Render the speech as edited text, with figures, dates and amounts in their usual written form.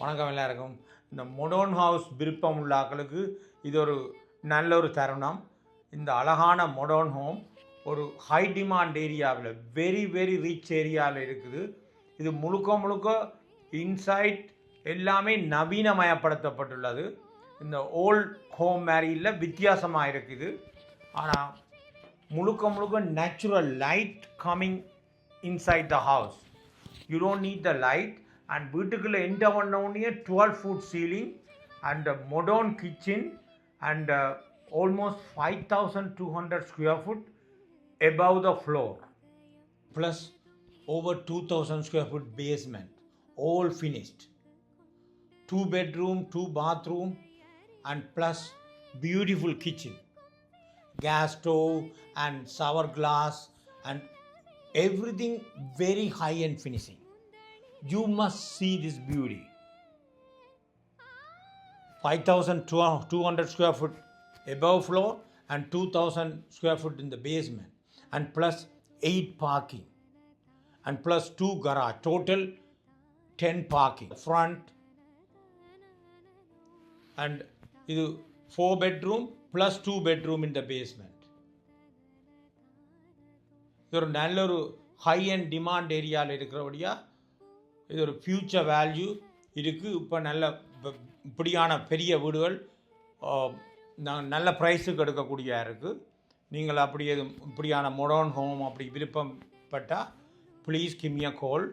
வணக்கம் எல்லாருக்கும். இந்த மொடர்ன் ஹவுஸ் விருப்பம் உள்ள ஆக்களுக்கு இது ஒரு நல்ல ஒரு தருணம். இந்த அழகான மொடர்ன் ஹோம் ஒரு ஹை டிமாண்ட் ஏரியாவில் வெரி வெரி ரிச் ஏரியாவில் இருக்குது. இது முழுக்க முழுக்க இன்சைட் எல்லாமே நவீனமயப்படுத்தப்பட்டுள்ளது. இந்த ஓல்ட் ஹோம் மாதிரி இல்லை, வித்தியாசமாக இருக்குது. ஆனால் முழுக்க முழுக்க natural light coming inside the house. You don't need the light. And வீட்டுக்குள்ளே என்டர் பண்ண உடனே 12-foot ceiling and a modern kitchen and almost 5,200 square foot above the floor, plus over 2,000 square foot basement, all finished. 2 bedroom, 2 bathroom and plus beautiful kitchen, gas stove and shower glass and everything very high end finishing. You must see this beauty. 5,200 square foot above floor and 2,000 square foot in the basement, and plus 8 parking and plus 2 garage, total 10 parking front. And இது 4 bedroom plus 2 bedroom in the basement. இது ஒரு நல்ல ஒரு high and demand ஏரியாவில் இருக்கிறபடியா இது ஒரு future value இருக்குது. இப்போ நல்ல இப்படியான பெரிய வீடுகள் நல்ல ப்ரைஸுக்கு எடுக்கக்கூடிய இருக்குது. நீங்கள் அப்படி இப்படியான மொடர்ன் ஹோம் அப்படி விருப்பப்பட்டால் please give me a call.